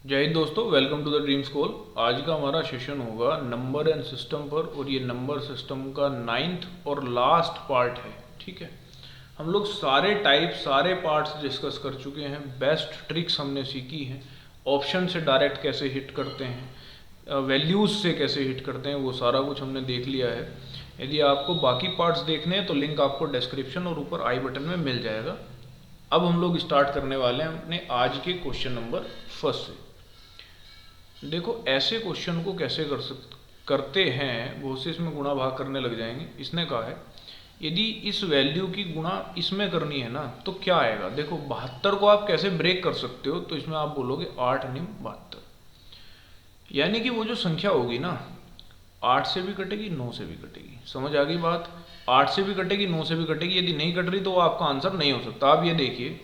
जय हिंद दोस्तों, welcome to the dream school. आज का हमारा सेशन होगा नंबर एंड सिस्टम पर, और ये नंबर सिस्टम का 9th और लास्ट पार्ट है। ठीक है, हम लोग सारे टाइप सारे पार्ट्स डिस्कस कर चुके हैं। बेस्ट ट्रिक्स हमने सीखी हैं। ऑप्शन से डायरेक्ट कैसे हिट करते हैं, वैल्यूज से कैसे हिट करते हैं, वो सारा कुछ हमने देख लिया है। यदि आपको बाकी पार्ट्स देखने हैं तो लिंक आपको डिस्क्रिप्शन और ऊपर आई बटन में मिल जाएगा। अब हम लोग स्टार्ट करने वाले हैं अपने आज के क्वेश्चन नंबर फर्स्ट से। देखो, ऐसे क्वेश्चन को कैसे करते हैं, बहुत से इसमें गुणा भाग करने लग जाएंगे। इसने कहा है यदि इस वैल्यू की गुणा इसमें करनी है ना तो क्या आएगा। देखो, 72 को आप कैसे ब्रेक कर सकते हो, तो इसमें आप बोलोगे 8 निम 72, यानी कि वो जो संख्या होगी ना 8 से भी कटेगी 9 से भी कटेगी। समझ आ गई बात? 8 से भी कटेगी 9 से भी कटेगी। यदि नहीं कट रही तो वो आपका आंसर नहीं हो सकता। आप ये देखिए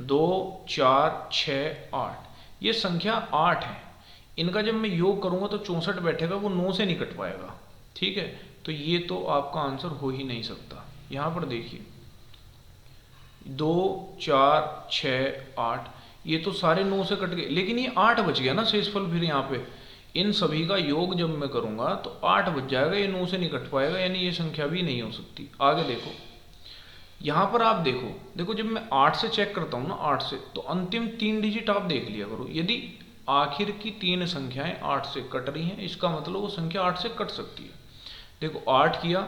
2 4 6 8, ये संख्या 8 है। इनका जब मैं योग करूंगा तो 64 बैठेगा, वो 9 से नहीं कट पाएगा। ठीक है, तो ये तो आपका आंसर हो ही नहीं सकता। यहां पर देखिए 2 4 6 8, ये तो सारे 9 से कट गए, लेकिन ये 8 बच गया ना शेषफल। फिर यहाँ पे इन सभी का योग जब मैं करूंगा तो 8 बच जाएगा, ये 9 से नहीं कट पाएगा, यानी ये संख्या भी नहीं हो सकती। आगे देखो, यहां पर आप देखो देखो जब मैं 8 से चेक करता हूं ना, 8 से, तो अंतिम 3 डिजिट आप देख लिया करो। यदि आखिर की 3 संख्याएं 8 से कट रही हैं, इसका मतलब वो संख्या 8 से कट सकती है। देखो 8 किया,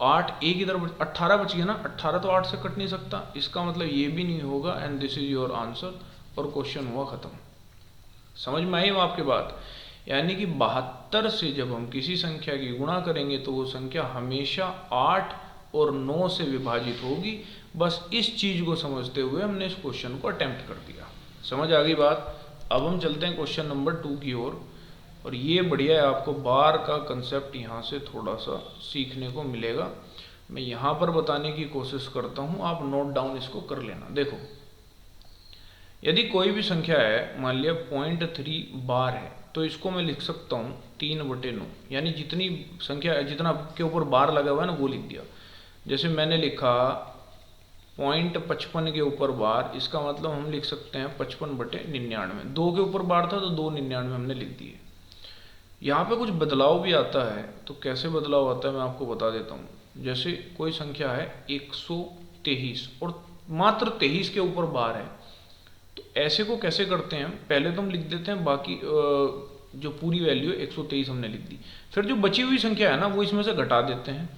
8 एक इधर 18 बच गया ना, 18 तो 8 से कट नहीं सकता, इसका मतलब ये भी नहीं होगा। And this is your answer, और क्वेश्चन हुआ खत्म। समझ में आई आपके बात? यानी कि 72 से जब हम किसी संख्या की गुणा करेंगे तो वो संख्या हमेशा 8 और 9 से विभाजित होगी। बस इस चीज को समझते हुए हमने इस क्वेश्चन को अटेम्प्ट कर दिया। समझ आ गई बात? अब हम चलते हैं क्वेश्चन नंबर 2 की ओर। और ये बढ़िया है, आपको बार का कंसेप्ट यहाँ से थोड़ा सा सीखने को मिलेगा। मैं यहाँ पर बताने की कोशिश करता हूँ, आप नोट डाउन इसको कर लेना। देखो, यदि कोई भी संख्या है, मान लिया 0.3 बार है, तो इसको मैं लिख सकता हूँ 3/9, यानी जितनी संख्या है, जितना के ऊपर बार लगा हुआ है ना, वो लिख दिया। जैसे मैंने लिखा 0.55 के ऊपर बार, इसका मतलब हम लिख सकते हैं 55/99। 2 के ऊपर बार था तो 2.99 हमने लिख दिए। यहाँ पे कुछ बदलाव भी आता है, तो कैसे बदलाव आता है मैं आपको बता देता हूँ। जैसे कोई संख्या है 123 और मात्र 23 के ऊपर बार है, तो ऐसे को कैसे करते हैं, पहले तो हम लिख देते हैं बाकी जो पूरी वैल्यू 123 हमने लिख दी, फिर जो बची हुई संख्या है ना वो इसमें से घटा देते हैं।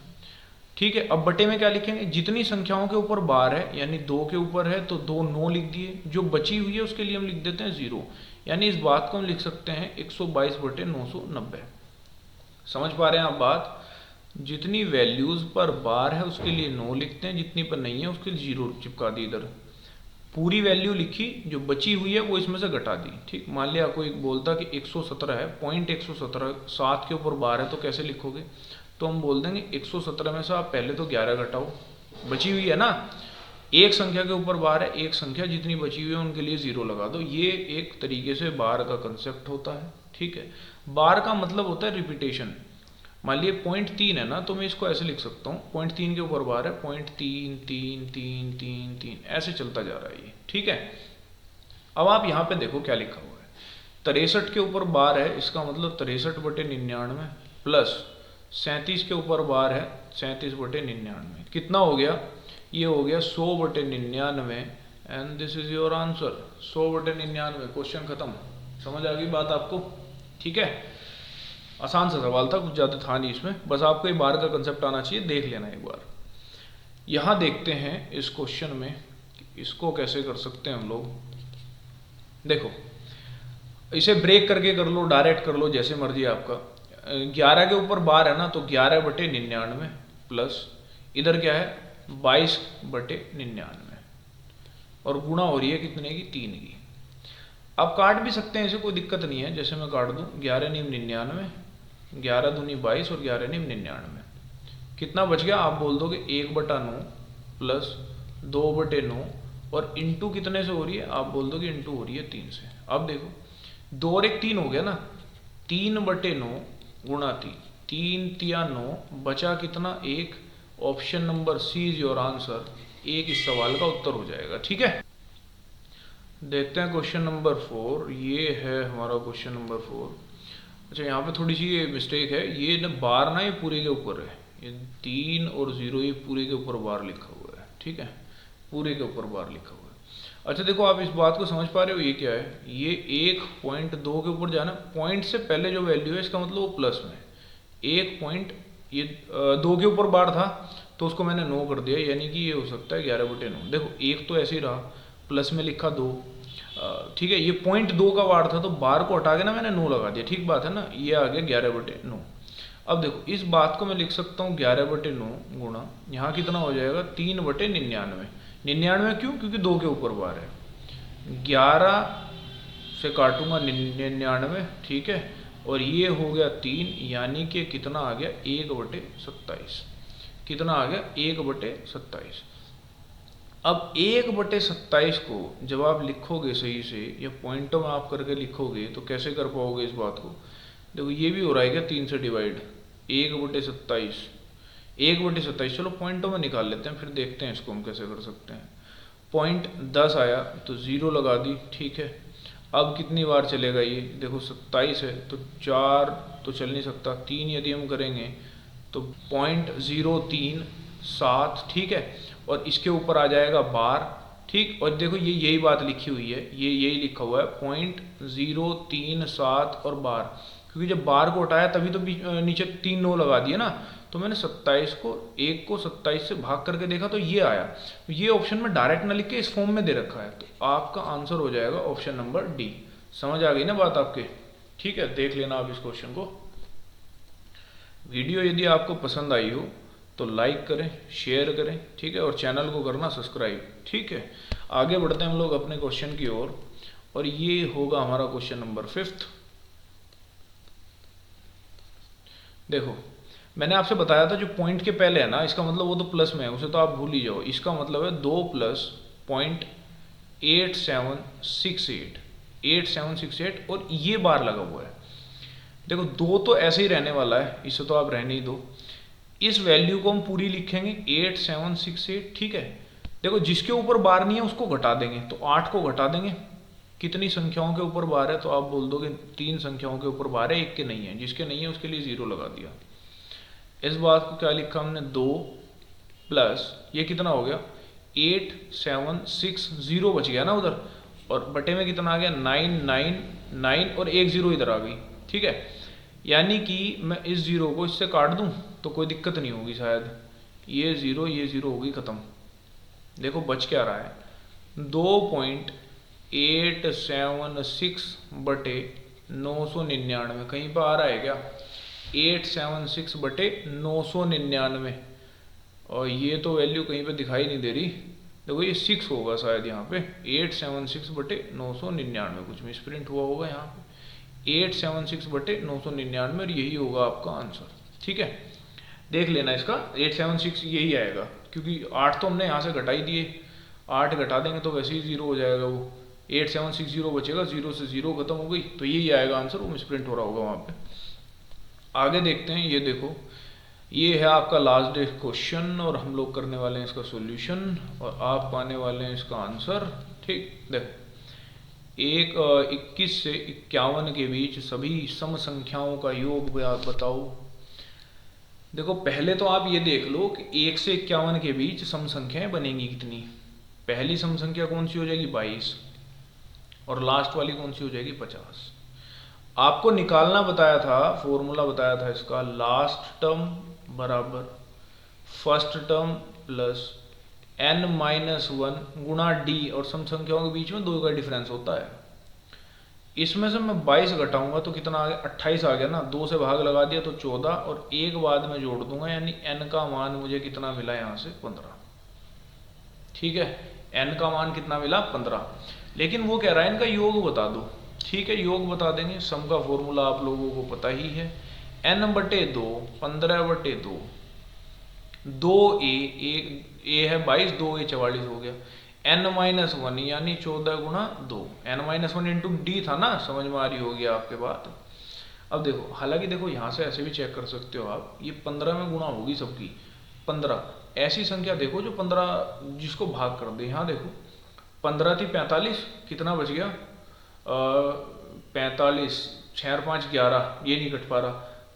ठीक है, अब बटे में क्या लिखेंगे, जितनी संख्याओं के ऊपर बार है, यानी 2 के ऊपर है तो 2 9 लिख दिए, जो बची हुई है उसके लिए हम लिख देते हैं 0, यानी इस बात को हम लिख सकते हैं 122/990। समझ पा रहे हैं आप बात? जितनी वैल्यूज पर बार है उसके लिए 9 लिखते हैं, जितनी पर नहीं है उसके लिए 0 चिपका दी। इधर पूरी वैल्यू लिखी, जो बची हुई है वो इसमें से घटा दी। ठीक, मान लिया कोई बोलता कि 117 है, 117 7 के ऊपर बार है, तो कैसे लिखोगे, तो हम बोल देंगे 117 में से आप पहले तो 11 घटाओ, बची हुई है ना, एक संख्या के ऊपर बार है, एक संख्या जितनी बची हुई है उनके लिए 0 लगा दो। ये एक तरीके से बार का कंसेप्ट होता है। ठीक है, बार का मतलब होता है रिपीटेशन। मान लिए 0.3 है ना, तो मैं इसको ऐसे लिख सकता हूँ, 0.3 के ऊपर बार है, 0.3 3 3 3 3, ऐसे चलता जा रहा है ये। ठीक है, अब आप यहाँ पे देखो क्या लिखा हुआ है, 63 के ऊपर बार है, इसका मतलब 63/99 प्लस 37 के ऊपर बार है, 37/99, कितना हो गया, ये हो गया 100/99। And this is your answer, 100/99। Question खत्म। समझ आ गई बात आपको? ठीक है, आसान सा सवाल था, कुछ ज़्यादा था नहीं इसमें, बस आपको ये बार का कंसेप्ट आना चाहिए, देख लेना एक बार। यहाँ देखते हैं इस क्वेश्चन में इसको कैसे कर सकते हैं हम लोग। देखो, इसे ब्रेक करके कर लो, डायरेक्ट कर लो, जैसे मर्जी आपका। 11 के ऊपर बार है ना, तो 11/99 प्लस इधर क्या है 22/99, और गुणा हो रही है कितने की, 3 की। आप काट भी सकते हैं, इसे कोई दिक्कत नहीं है। जैसे मैं काट दूं 11 निम 99, 11 दूनी 22 और 11 निम 99, कितना बच गया, आप बोल दोगे 1/9 प्लस 2/9, और इंटू कितने से हो रही है, आप बोल दोगे इंटू हो रही है 3 से। अब देखो 2 और 1 3 हो गया ना, 3/9 गुणा 3, 3 तिया 9, बचा कितना 1। Option number C is your answer, 1 इस सवाल का उत्तर हो जाएगा। ठीक है, देखते हैं क्वेश्चन नंबर 4। ये है हमारा क्वेश्चन नंबर 4। अच्छा, यहाँ पे थोड़ी सी ये मिस्टेक है, ये ना बार ना ये पूरे के ऊपर है, ये 3 और 0 ये पूरे के ऊपर बार लिखा हुआ है, ठीक है, पूरे के ऊपर बार लिखा हुआ है। अच्छा देखो, आप इस बात को समझ पा रहे हो, ये क्या है, ये 1.2 के ऊपर जाना, पॉइंट से पहले जो वैल्यू है इसका मतलब वो प्लस में, 1 पॉइंट ये 2 के ऊपर बार था तो उसको मैंने 9 कर दिया, यानी कि ये हो सकता है 11/9। देखो एक तो ऐसे ही रहा, प्लस में लिखा 2, ठीक है, ये 0.2 का बार था तो बार को हटा के ना मैंने 9 लगा दिया, ठीक बात है ना, ये आ गया 11/9। अब देखो इस बात को मैं लिख सकता हूँ 11/9 गुणा, यहाँ कितना हो जाएगा 3/99। 99 क्यों, क्योंकि 2 के ऊपर बार है, 11 से काटूंगा 99, ठीक है, और ये हो गया 3, यानी कि कितना आ गया 1/27। कितना आ गया 1/27। अब 1/27 को जब आप लिखोगे सही से या पॉइंटों में आप करके लिखोगे तो कैसे कर पाओगे इस बात को। देखो ये भी हो रहा है क्या 3 से डिवाइड, 1/27, 1/27। चलो पॉइंटों में निकाल लेते हैं, फिर देखते हैं इसको हम कैसे कर सकते हैं। पॉइंट 10 आया तो 0 लगा दी, ठीक है। अब कितनी बार चलेगा ये, देखो 27 है तो 4 तो चल नहीं सकता, 3 यदि हम करेंगे तो 0.037, ठीक है, और इसके ऊपर आ जाएगा बार, ठीक। और देखो ये यही बात लिखी हुई है, ये यही लिखा हुआ है 0.037 और बार, क्योंकि जब बार को हटाया तभी तो नीचे 3 9 लगा दिए ना, तो मैंने 27 को 1 को 27 से भाग करके देखा तो ये आया। तो ये ऑप्शन में डायरेक्ट ना लिख के इस फॉर्म में दे रखा है, तो आपका आंसर हो जाएगा ऑप्शन नंबर डी। समझ आ गई ना बात आपके, ठीक है। देख लेना आप इस क्वेश्चन को। वीडियो यदि आपको पसंद आई हो तो लाइक करें, शेयर करें, ठीक है, और चैनल को करना सब्सक्राइब, ठीक है। आगे बढ़ते हैं हम लोग अपने क्वेश्चन की ओर, और ये होगा हमारा क्वेश्चन नंबर 5। देखो मैंने आपसे बताया था जो पॉइंट के पहले है ना, इसका मतलब वो तो प्लस में है, उसे तो आप भूल ही जाओ। इसका मतलब है 2 + 0.8768, 8768, और ये बार लगा हुआ है। देखो 2 तो ऐसे ही रहने वाला है, इसे तो आप रहने ही दो। इस वैल्यू को हम पूरी लिखेंगे 8768, ठीक है। देखो जिसके ऊपर बार नहीं है उसको घटा देंगे, तो 8 को घटा देंगे। कितनी संख्याओं के ऊपर बार है, तो आप बोल दोगे 3 संख्याओं के ऊपर बार है, एक के नहीं है, जिसके नहीं है उसके लिए 0 लगा दिया। इस बात को क्या लिखा हमने, 2 प्लस ये कितना हो गया 8760 बच गया ना उधर, और बटे में कितना आ गया 999, और एक 0 इधर आ गई, ठीक है। यानी कि मैं इस 0 को इससे काट दूं तो कोई दिक्कत नहीं होगी शायद, ये 0 होगी ख़त्म। देखो बच क्या रहा है 2.876 बटे 999, कहीं पर आ रहा है क्या 876 बटे 999, और ये तो वैल्यू कहीं पे दिखाई नहीं दे रही। देखो ये 6 होगा शायद यहाँ पे, 876 बटे 999, कुछ मिसप्रिंट हुआ होगा यहाँ पे, 876 बटे 999, और यही होगा आपका आंसर, ठीक है। देख लेना इसका 876 यही आएगा, क्योंकि 8 तो हमने यहाँ से घटा ही दिए, 8 घटा देंगे तो वैसे ही 0 हो जाएगा, वो 8760 बचेगा, 0 से 0 खत्म हो गई, तो यही आएगा आंसर, वो मिसप्रिंट हो रहा होगा वहाँ पे। आगे देखते हैं, ये देखो ये है आपका लास्ट डे क्वेश्चन, और हम लोग करने वाले हैं इसका सॉल्यूशन, और आप पाने वाले हैं इसका आंसर, ठीक। देखो 21 से 51 के बीच सभी सम संख्याओं का योग बताओ। देखो पहले तो आप ये देख लो कि 1 से 51 के बीच सम संख्याएं बनेंगी कितनी। पहली सम संख्या कौन सी हो जाएगी 22, और लास्ट वाली कौन सी हो जाएगी 50। आपको निकालना बताया था, फॉर्मूला बताया था इसका, लास्ट टर्म बराबर फर्स्ट टर्म प्लस n-1 गुणा डी, और सम संख्याओं के बीच में 2 का डिफरेंस होता है। इसमें से मैं 22 घटाऊंगा तो कितना आ गया 28 आ गया ना, 2 से भाग लगा दिया तो 14, और एक बाद में जोड़ दूंगा, यानी n का मान मुझे कितना मिला यहाँ से 15, ठीक है। n का मान कितना मिला 15, लेकिन वो कह रहा है इनका योग बता दो, ठीक है, योग बता देंगे। सम का फॉर्मूला आप लोगों को पता ही है, n/2 15/2, 2a, a है 22, 2a 44 हो गया, n-1 यानी 14 गुणा 2, n-1 इंटू डी था ना, समझ में आ रही होगी आपके बात। अब देखो, हालांकि देखो यहाँ से ऐसे भी चेक कर सकते हो आप, ये 15 में गुणा होगी सबकी 15, ऐसी संख्या देखो जो 15 जिसको भाग कर दे। यहाँ देखो 15 थी 45, कितना बच गया? 45, 6 और 5 11, ये नहीं कट पा रहा।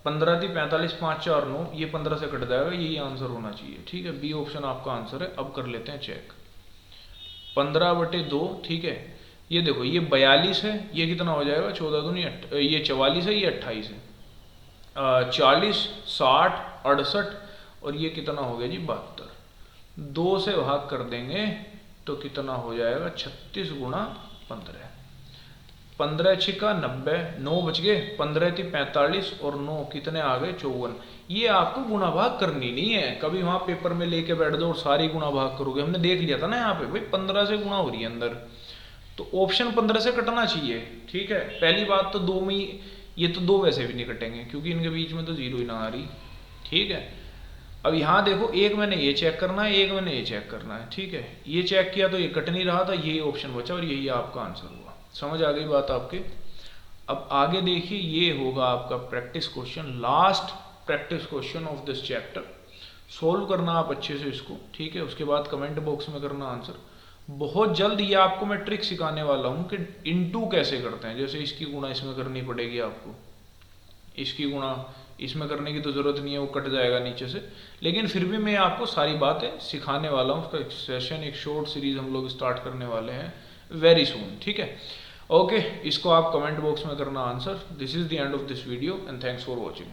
15 थी 45, 5 4 9, ये 15 से कट जाएगा, यही आंसर होना चाहिए। ठीक है, बी ऑप्शन आपका आंसर है। अब कर लेते हैं चेक। 15/2, ठीक है। ये देखो, ये 42 है, ये कितना हो जाएगा? 14 दूनी, ये 44 है, ये 28 है। 40, 60, 68, और ये कितना हो गया जी? 72। 2 से भाग कर देंगे तो कितना हो जाएगा? 36 गुणा 15। 15 छिका 90, 9 बच गए। 15 थी 45 और 9 कितने आ गए? 54। ये आपको गुणा भाग करनी नहीं है, कभी वहां पेपर में लेके बैठ दो और सारी गुणा भाग करोगे। हमने देख लिया था ना यहाँ पे, भाई 15 से गुणा हो रही है अंदर, तो ऑप्शन 15 से कटना चाहिए। ठीक है, पहली बात तो 2 में ये तो 2 वैसे भी नहीं कटेंगे क्योंकि इनके बीच में तो जीरो ही ना आ रही। ठीक है, अब यहाँ देखो, एक मैंने ये चेक करना है, एक मैंने ये चेक करना है। ठीक है, ये चेक किया तो ये कट नहीं रहा था, यही ऑप्शन बचा और यही आपका आंसर हुआ। समझ आ गई बात आपके? अब आगे देखिए, ये होगा आपका practice question, last practice question of this chapter. Solve करना आप अच्छे से इसको। ठीक है, उसके बाद कमेंट बॉक्स में करना आंसर। बहुत जल्द ये आपको मैं ट्रिक सिखाने वाला हूँ कि इनटू कैसे करते हैं। जैसे इसकी गुणा इसमें करनी पड़ेगी आपको, इसकी गुणा इसमें करने की तो ज़रूरत नहीं है, वो कट जाएगा नीचे से। लेकिन फिर भी मैं आपको सारी बातें सिखाने वाला हूँ। उसका एक सेशन, एक शॉर्ट सीरीज हम लोग स्टार्ट करने वाले हैं वेरी सून। ठीक है, ओके, इसको आप कमेंट बॉक्स में करना answer. This is the end of this video and thanks for watching.